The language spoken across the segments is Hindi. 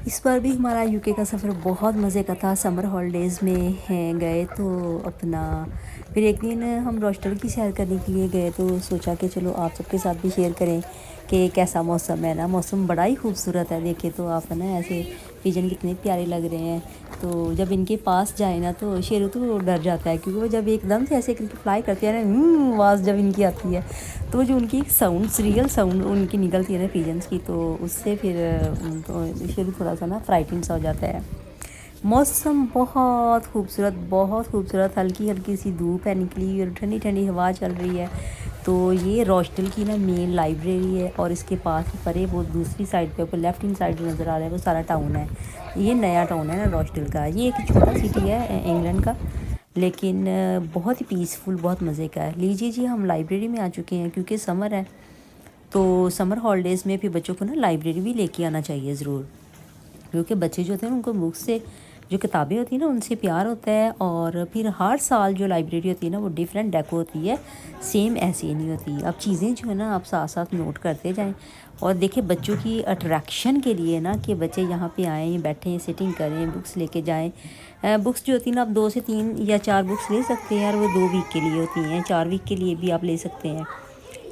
इस बार भी हमारा यूके का सफ़र बहुत मज़े का था। समर हॉलीडेज़ में हैं गए तो अपना फिर एक दिन हम रोस्टर की सैर करने के लिए गए तो सोचा कि चलो आप सबके साथ भी शेयर करें कि कैसा मौसम है ना। मौसम बड़ा ही खूबसूरत है, देखे तो आप है ना, ऐसे पिजन कितने प्यारे लग रहे हैं। तो जब इनके पास जाए ना तो शेरू तो डर जाता है, क्योंकि वो जब एकदम से ऐसे करके फ्लाई करते हैं ना, आवाज़ जब इनकी आती है तो जो उनकी एक साउंड, रियल साउंड उनकी निकलती है ना पिजन्स की, तो उससे फिर तो शेरू थोड़ा सा ना फ्राइटेंड सा हो जाता है। मौसम बहुत खूबसूरत, बहुत खूबसूरत। हल्की हल्की सी धूप है निकली और ठंडी ठंडी हवा चल रही है। तो ये रोस्टल की ना मेन लाइब्रेरी है और इसके पास ही परे वो दूसरी साइड पे ऊपर लेफ्ट हैंड साइड नज़र आ रहा है, वो सारा टाउन है। ये नया टाउन है ना रोस्टल का। ये एक छोटा सिटी है इंग्लैंड का, लेकिन बहुत ही पीसफुल, बहुत मज़े का है। लीजिए जी, हम लाइब्रेरी में आ चुके हैं क्योंकि समर है। तो समर हॉलीडेज़ में फिर बच्चों को ना लाइब्रेरी भी लेके आना चाहिए ज़रूर, क्योंकि बच्चे जो होते हैं उनको बुक्स से, जो किताबें होती हैं ना, उनसे प्यार होता है। और फिर हर साल जो लाइब्रेरी होती है ना वो डिफरेंट डेको होती है, सेम ऐसी ही नहीं होती। अब चीज़ें जो है ना आप साथ साथ नोट करते जाएं और देखें बच्चों की अट्रैक्शन के लिए ना, कि बच्चे यहाँ पे आएँ, बैठें, सिटिंग करें, बुक्स लेके जाएं। बुक्स जो होती हैं ना, आप 2 से 3 या 4 बुक्स ले सकते हैं और वो 2 वीक के लिए होती हैं, 4 वीक के लिए भी आप ले सकते हैं।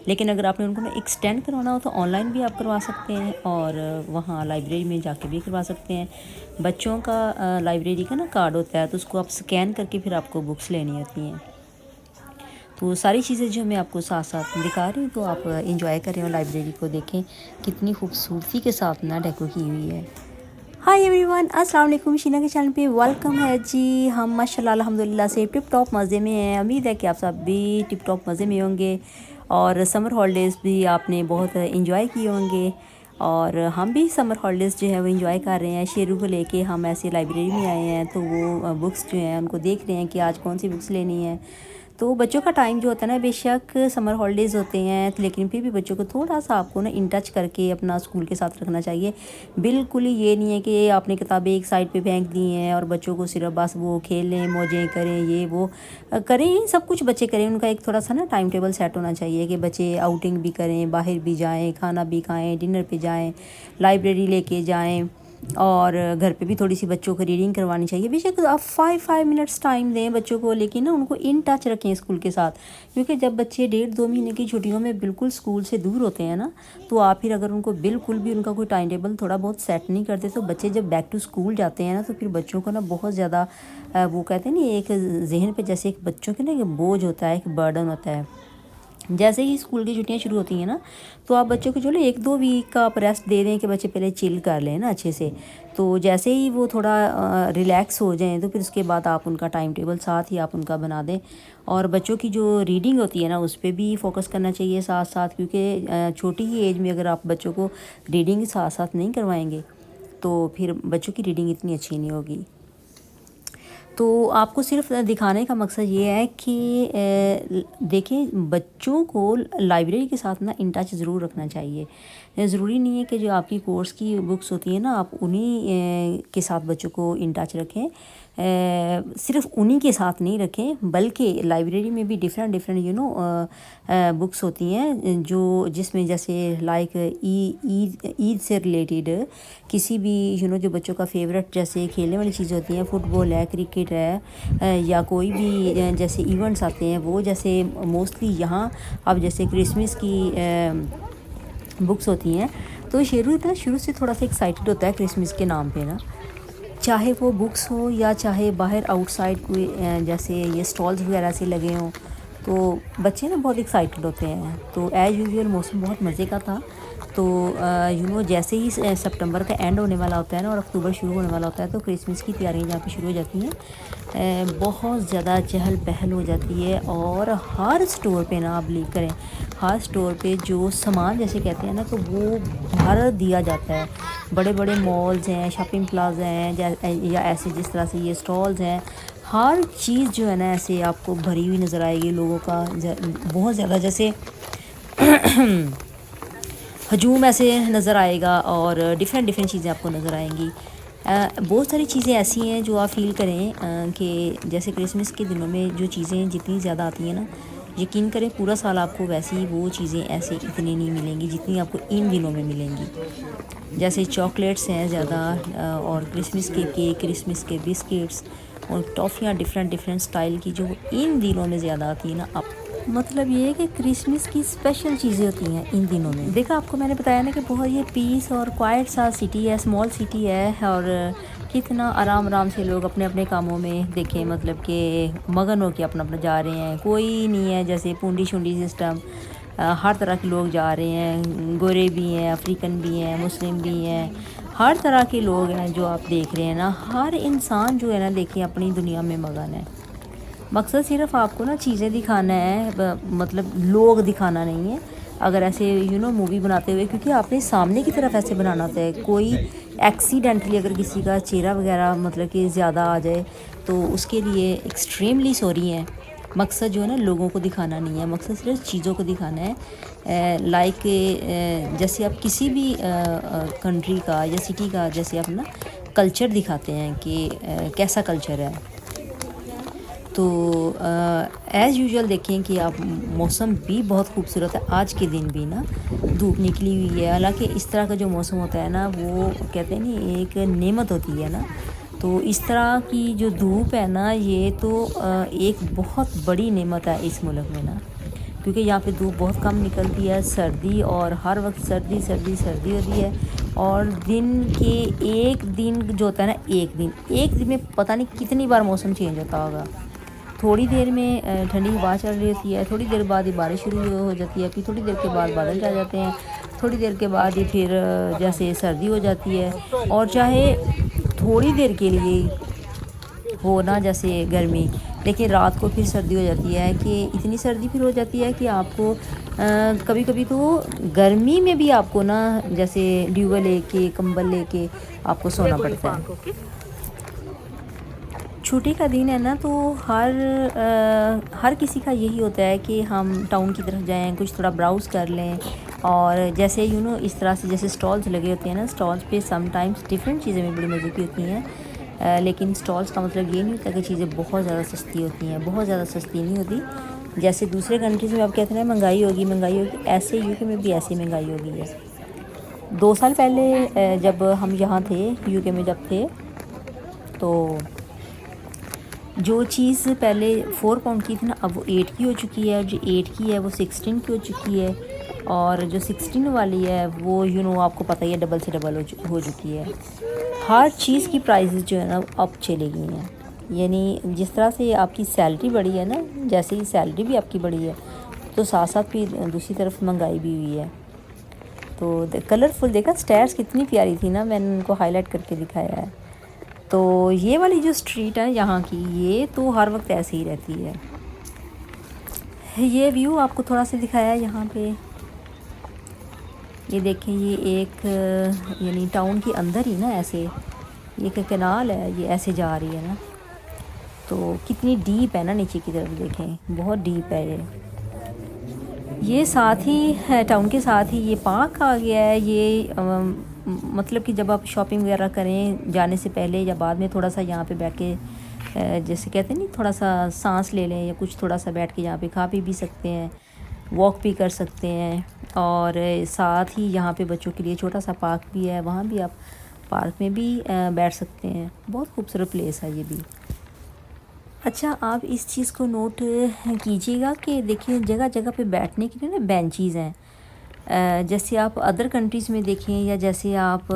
लेकिन अगर आपने उनको ना एक्सटेंड करवाना हो तो ऑनलाइन भी आप करवा सकते हैं और वहाँ लाइब्रेरी में जाके भी करवा सकते हैं। बच्चों का लाइब्रेरी का ना कार्ड होता है, तो उसको आप स्कैन करके फिर आपको बुक्स लेनी होती हैं। तो सारी चीज़ें जो मैं आपको साथ साथ दिखा रही हूँ, तो आप इंजॉय करें और लाइब्रेरी को देखें, कितनी खूबसूरती के साथ ना डेको की हुई है। हाय एवरीवन, अस्सलाम वालेकुम। शीना के चैनल पे वेलकम है जी। हम माशाल्लाह अल्हम्दुलिल्लाह से टिप टॉप मज़े में हैं। उम्मीद है कि आप सब भी टिप टॉप मज़े में होंगे और समर हॉलीडेज़ भी आपने बहुत इंजॉय किए होंगे। और हम भी समर हॉलीडेज़ जो है वो इंजॉय कर रहे हैं। शेरू को लेके हम ऐसे लाइब्रेरी में आए हैं, तो वो बुक्स जो हैं उनको देख रहे हैं कि आज कौन सी बुक्स लेनी है। तो बच्चों का टाइम जो होता है ना, बेशक समर हॉलीडेज़ होते हैं लेकिन फिर भी बच्चों को थोड़ा सा आपको ना इन टच करके अपना स्कूल के साथ रखना चाहिए। बिल्कुल ही ये नहीं है कि आपने किताबें एक साइड पे फेंक दी हैं और बच्चों को सिर्फ बस वो खेलें, मौजें करें, ये वो करें, सब कुछ बच्चे करें। उनका एक थोड़ा सा ना टाइम टेबल सेट होना चाहिए कि बच्चे आउटिंग भी करें, बाहर भी जाएँ, खाना भी खाएँ, डिनर पे जाएँ, लाइब्रेरी लेके जाएँ और घर पे भी थोड़ी सी बच्चों को रीडिंग करवानी चाहिए। बेशक आप 5 मिनट्स टाइम दें बच्चों को, लेकिन ना उनको इन टच रखें स्कूल के साथ। क्योंकि जब बच्चे 1.5-2 महीने की छुट्टियों में बिल्कुल स्कूल से दूर होते हैं ना, तो आप फिर अगर उनको बिल्कुल भी उनका कोई टाइम टेबल थोड़ा बहुत सेट नहीं करते, तो बच्चे जब बैक टू स्कूल जाते हैं ना, तो फिर बच्चों को ना बहुत ज़्यादा वो कहते हैं ना, एक जहन पे जैसे एक बच्चों के ना एक बोझ होता है, एक बर्डन होता है। जैसे ही स्कूल की छुट्टियां शुरू होती हैं ना, तो आप बच्चों को चलो 1-2 वीक का आप रेस्ट दे दें कि बच्चे पहले चिल कर लें ना अच्छे से। तो जैसे ही वो थोड़ा रिलैक्स हो जाएं, तो फिर उसके बाद आप उनका टाइम टेबल साथ ही आप उनका बना दें। और बच्चों की जो रीडिंग होती है ना, उस पर भी फोकस करना चाहिए साथ साथ, क्योंकि छोटी ही एज में अगर आप बच्चों को रीडिंग साथ साथ नहीं करवाएंगे तो फिर बच्चों की रीडिंग इतनी अच्छी नहीं होगी। तो आपको सिर्फ दिखाने का मकसद ये है कि देखें, बच्चों को लाइब्रेरी के साथ ना इन टच ज़रूर रखना चाहिए। ज़रूरी नहीं है कि जो आपकी कोर्स की बुक्स होती हैं ना, आप उन्हीं के साथ बच्चों को इन टच रखें। सिर्फ उन्हीं के साथ नहीं रखें, बल्कि लाइब्रेरी में भी डिफरेंट डिफरेंट बुक्स होती हैं, जो जिसमें जैसे लाइक ईद से रिलेटेड किसी भी जो बच्चों का फेवरेट, जैसे खेलने वाली चीज़ होती हैं, फुटबॉल है, क्रिकेट है, या कोई भी जैसे इवेंट्स आते हैं, वो जैसे मोस्टली यहाँ अब जैसे क्रिसमस की बुक्स होती हैं। तो शेरू ना शुरू से थोड़ा सा एक्साइटेड होता है क्रिसमस के नाम पे ना, चाहे वो बुक्स हो या चाहे बाहर आउटसाइड कोई जैसे ये स्टॉल्स वगैरह से लगे हों, तो बच्चे ना बहुत एक्साइटेड होते हैं। तो एज़ यूजुअल मौसम बहुत मज़े का था। तो जैसे ही सितंबर का एंड होने वाला होता है ना और अक्टूबर शुरू होने वाला होता है, तो क्रिसमस की तैयारियां जहाँ पे शुरू हो जाती हैं। बहुत ज़्यादा चहल पहल हो जाती है और हर स्टोर पे ना आप बिलीव करें, हर स्टोर पे जो सामान जैसे कहते हैं ना, तो वो भर दिया जाता है। बड़े बड़े मॉल्स हैं, शॉपिंग प्लाजा हैं, या ऐसे जिस तरह से ये स्टॉल्स हैं, हर चीज़ जो है ना ऐसे आपको भरी हुई नज़र आएगी। लोगों का बहुत ज़्यादा जैसे हजूम ऐसे नज़र आएगा और डिफरेंट डिफरेंट चीज़ें आपको नज़र आएंगी। बहुत सारी चीज़ें ऐसी हैं जो आप फील करें कि जैसे क्रिसमस के दिनों में जो चीज़ें जितनी ज़्यादा आती हैं ना, यकीन करें पूरा साल आपको वैसे ही वो चीज़ें ऐसे इतनी नहीं मिलेंगी जितनी आपको इन दिनों में मिलेंगी। जैसे चॉकलेट्स हैं ज़्यादा, और क्रिसमस के केक, क्रिसमस के बिस्किट्स और टॉफ़ियाँ डिफरेंट डिफरेंट स्टाइल की जो इन दिनों में ज़्यादा आती है ना। अब मतलब ये है कि क्रिसमस की स्पेशल चीज़ें होती हैं इन दिनों में। देखा आपको मैंने बताया ना कि बहुत ये पीस और क्वाइट सा सिटी है, स्मॉल सिटी है, और कितना आराम आराम से लोग अपने अपने कामों में देखें मतलब कि मगन हो के अपना अपना जा रहे हैं। कोई नहीं है जैसे पूंडी शुंडी सिस्टम, हर तरह के लोग जा रहे हैं, गोरे भी हैं, अफ्रीकन भी हैं, मुस्लिम भी हैं, हर तरह के लोग हैं जो आप देख रहे हैं ना। हर इंसान जो है ना देखिए अपनी दुनिया में मगन है। मकसद सिर्फ आपको ना चीज़ें दिखाना है, मतलब लोग दिखाना नहीं है। अगर ऐसे मूवी बनाते हुए, क्योंकि आपने सामने की तरफ ऐसे बनाना होता है, कोई एक्सीडेंटली अगर किसी का चेहरा वगैरह मतलब कि ज़्यादा आ जाए तो उसके लिए एक्सट्रीमली सॉरी है। मकसद जो है ना लोगों को दिखाना नहीं है, मकसद सिर्फ चीज़ों को दिखाना है। लाइक जैसे आप किसी भी कंट्री का या सिटी का जैसे आप ना कल्चर दिखाते हैं कि कैसा कल्चर है। तो एज़ यूजुअल देखें कि आप मौसम भी बहुत खूबसूरत है। आज के दिन भी ना धूप निकली हुई है। हालांकि इस तरह का जो मौसम होता है ना वो कहते हैं ना एक नेमत होती है ना। तो इस तरह की जो धूप है ना ये तो एक बहुत बड़ी नेमत है इस मुल्क में ना, क्योंकि यहाँ पे धूप बहुत कम निकलती है। सर्दी और हर वक्त सर्दी सर्दी सर्दी होती है। और दिन के एक दिन जो होता है ना, एक दिन में पता नहीं कितनी बार मौसम चेंज होता होगा। थोड़ी देर में ठंडी हवा चल रही होती है, थोड़ी देर बाद ही बारिश शुरू हो जाती है, फिर थोड़ी देर के बाद बादल छा जाते हैं, थोड़ी देर के बाद ही फिर जैसे सर्दी हो जाती है। और चाहे थोड़ी देर के लिए हो ना जैसे गर्मी, लेकिन रात को फिर सर्दी हो जाती है कि इतनी सर्दी फिर हो जाती है कि आपको कभी कभी तो गर्मी में भी आपको ना जैसे ड्यूबल लेके कंबल लेके आपको सोना पड़ता है। छुट्टी का दिन है ना तो हर किसी का यही होता है कि हम टाउन की तरफ जाएं, कुछ थोड़ा ब्राउज़ कर लें। और जैसे इस तरह से जैसे स्टॉल्स लगे होते हैं ना, स्टॉल्स पे समटाइम्स डिफरेंट चीज़ें भी बड़ी मज़े की होती हैं। लेकिन स्टॉल्स का मतलब ये नहीं होता कि चीज़ें बहुत ज़्यादा सस्ती होती हैं, बहुत ज़्यादा सस्ती नहीं होती। जैसे दूसरे कंट्रीज़ में आप कहते हैं महंगाई होगी महंगाई होगी, ऐसे यूके में भी ऐसी महंगाई होगी है। 2 साल पहले जब हम यहाँ थे यूके में जब थे, तो जो चीज़ पहले 4 पाउंड की थी ना अब वो 8 की हो चुकी है, और जो 8 की है वो 16 की हो चुकी है, और जो 16 वाली है वो आपको पता ही है डबल से डबल हो चुकी है। हर चीज़ की प्राइसेस जो है ना अब चली गई हैं। यानी जिस तरह से आपकी सैलरी बढ़ी है ना, जैसे ही सैलरी भी आपकी बढ़ी है तो साथ साथ भी दूसरी तरफ महंगाई भी हुई है। तो कलरफुल देखा स्टेयर्स कितनी प्यारी थी ना, मैंने उनको हाईलाइट करके दिखाया है। तो ये वाली जो स्ट्रीट है यहाँ की, ये तो हर वक्त ऐसे ही रहती है। ये व्यू आपको थोड़ा सा दिखाया है यहाँ पे। ये देखें, ये एक यानी टाउन के अंदर ही ना ऐसे एक कैनाल है, ये ऐसे जा रही है ना, तो कितनी डीप है ना नीचे की तरफ देखें, बहुत डीप है ये साथ ही है टाउन के साथ ही ये पार्क आ गया है। ये मतलब कि जब आप शॉपिंग वगैरह करें जाने से पहले या बाद में थोड़ा सा यहाँ पे बैठ के जैसे कहते हैं नहीं, थोड़ा सा सांस ले लें या कुछ थोड़ा सा बैठ के यहाँ पे खा पी भी सकते हैं, वॉक भी कर सकते हैं। और साथ ही यहाँ पे बच्चों के लिए छोटा सा पार्क भी है, वहाँ भी आप पार्क में भी बैठ सकते हैं। बहुत खूबसूरत प्लेस है ये भी। अच्छा, आप इस चीज़ को नोट कीजिएगा कि देखिए जगह जगह पे बैठने के लिए ना बेंचेस हैं। जैसे आप अदर कंट्रीज़ में देखें या जैसे आप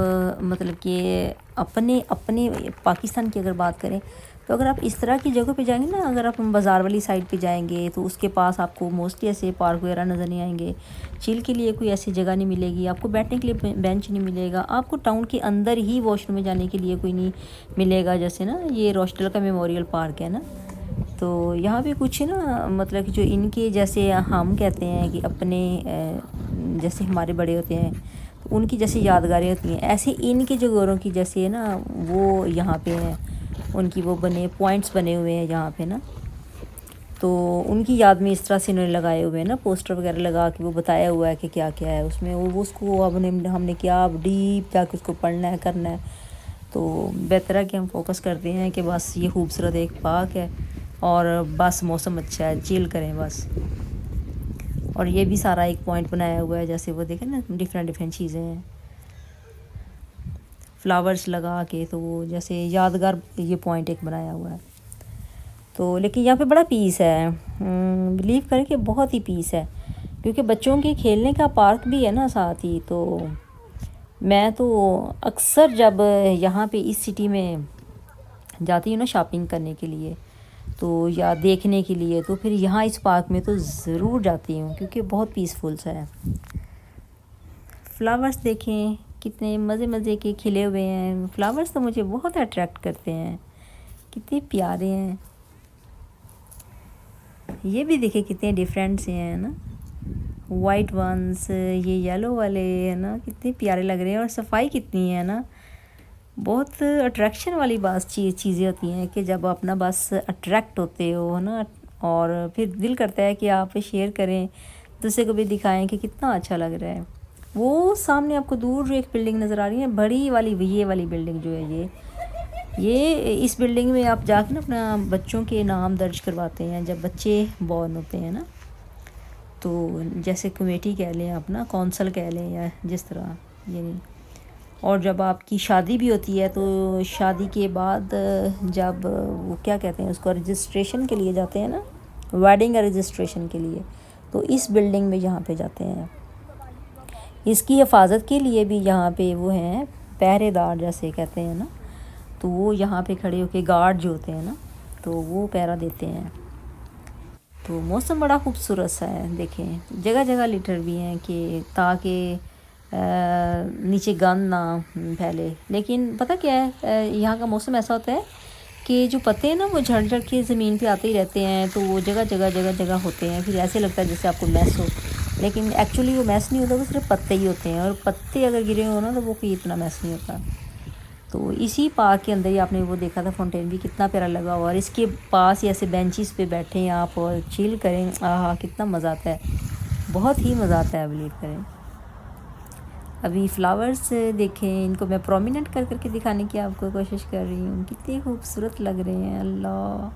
मतलब कि अपने अपने पाकिस्तान की अगर बात करें तो अगर आप इस तरह की जगह पे जाएंगे ना, अगर आप बाज़ार वाली साइड पे जाएंगे तो उसके पास आपको मोस्टली ऐसे पार्क वगैरह नज़र नहीं आएंगे। चिल के लिए कोई ऐसी जगह नहीं मिलेगी आपको, बैठने के लिए बेंच नहीं मिलेगा आपको, टाउन के अंदर ही वॉशरूम में जाने के लिए कोई नहीं मिलेगा। जैसे ना ये रोस्टल का मेमोरियल पार्क है ना, तो यहाँ पे कुछ ना मतलब कि जो इनके जैसे हम कहते हैं कि अपने जैसे हमारे बड़े होते हैं तो उनकी जैसे यादगारें होती हैं, ऐसे इनके जो गोरों की जैसे है ना वो यहाँ पे हैं, उनकी वो बने पॉइंट्स बने हुए हैं यहाँ पे ना। तो उनकी याद में इस तरह से इन्होंने लगाए हुए हैं ना पोस्टर वगैरह लगा के, वो बताया हुआ है कि क्या क्या है उसमें। वो उसको अब हमने क्या अब डीप जाके उसको पढ़ना है करना है, तो बेहतर है कि हम फोकस करते हैं कि बस ये खूबसूरत एक पार्क है और बस मौसम अच्छा है, चिल करें बस। और ये भी सारा एक पॉइंट बनाया हुआ है, जैसे वो देखें ना डिफरेंट डिफरेंट चीज़ें हैं फ्लावर्स लगा के, तो वो जैसे यादगार ये पॉइंट एक बनाया हुआ है। तो लेकिन यहाँ पे बड़ा पीस है, बिलीव करें कि बहुत ही पीस है, क्योंकि बच्चों के खेलने का पार्क भी है ना साथ ही। तो मैं तो अक्सर जब यहाँ पे इस सिटी में जाती हूँ ना शॉपिंग करने के लिए तो या देखने के लिए, तो फिर यहाँ इस पार्क में तो ज़रूर जाती हूँ, क्योंकि बहुत पीसफुल सा है। फ्लावर्स देखें कितने मज़े मज़े के खिले हुए हैं। फ्लावर्स तो मुझे बहुत अट्रैक्ट करते हैं, कितने प्यारे हैं। ये भी देखे कितने डिफरेंट से हैं ना, वाइट वंस, ये येलो वाले है ना, कितने प्यारे लग रहे हैं। और सफाई कितनी है ना, बहुत अट्रैक्शन वाली बात चीज़ें होती हैं कि जब अपना बस अट्रैक्ट होते हो ना, और फिर दिल करता है कि आप शेयर करें, दूसरे को भी दिखाएं कि कितना अच्छा लग रहा है। वो सामने आपको दूर जो एक बिल्डिंग नज़र आ रही है बड़ी वाली, ये वाली बिल्डिंग जो है, ये इस बिल्डिंग में आप जाकर ना अपना बच्चों के नाम दर्ज करवाते हैं जब बच्चे बॉर्न होते हैं ना। तो जैसे कमेटी कह लें, आप ना कौंसल कह लें, या जिस तरह ये नहीं। और जब आपकी शादी भी होती है तो शादी के बाद जब वो क्या कहते हैं उसको, रजिस्ट्रेशन के लिए जाते हैं ना, वेडिंग रजिस्ट्रेशन के लिए, तो इस बिल्डिंग में यहाँ पे जाते हैं। इसकी हिफाजत के लिए भी यहाँ पे वो हैं पहरेदार जैसे कहते हैं ना, तो वो यहाँ पे खड़े होके गार्ड जो होते हैं ना, तो वो पहरा देते हैं। तो मौसम बड़ा खूबसूरत सा है, देखें जगह जगह लिटर भी हैं कि ताकि नीचे गंद ना फैले। लेकिन पता क्या है, यहाँ का मौसम ऐसा होता है कि जो पत्ते हैं ना वो झड़ झड़ के ज़मीन पे आते ही रहते हैं, तो वो जगह जगह होते हैं। फिर ऐसे लगता है जैसे आपको मैस हो, लेकिन एक्चुअली वो मैस नहीं होता, वो सिर्फ पत्ते ही होते हैं। और पत्ते अगर गिरे हो ना तो वो कोई इतना मैस नहीं होता। तो इसी पार्क के अंदर ही आपने वो देखा था फाउंटेन भी कितना प्यारा लगा हुआ, और इसके पास ही ऐसे बेंचेस पे बैठे हैं आप और चिल करें, आहा कितना मज़ा आता है, बहुत ही मज़ा आता है, बिलीव करें। अभी फ्लावर्स देखें, इनको मैं प्रोमिनेंट कर करके दिखाने की आपको कोशिश कर रही हूँ, कितने खूबसूरत लग रहे हैं। अल्लाह,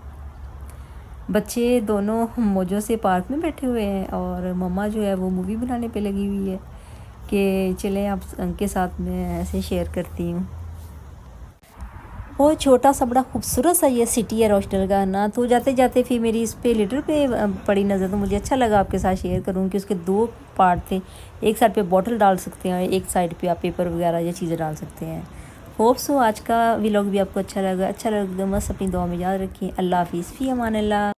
बच्चे दोनों मौजों से पार्क में बैठे हुए हैं और मम्मा जो है वो मूवी बनाने पे लगी हुई है कि चलें आप उनके साथ में ऐसे शेयर करती हूँ। बहुत छोटा सा बड़ा खूबसूरत सा ये सिटी है रोशनल का ना। तो जाते जाते फिर मेरी इस पे लिटर पे पड़ी नज़र, तो मुझे अच्छा लगा आपके साथ शेयर करूँ कि उसके दो पार्ट थे। एक साइड पे बॉटल डाल सकते हैं, एक साइड पे आप पेपर वगैरह ये चीज़ें डाल सकते हैं। होप सो आज का व्लॉग भी आपको अच्छा लगा तो बस अपनी दुआ में याद रखें। अल्लाह हाफिज़, फ़ी अमान अल्लाह।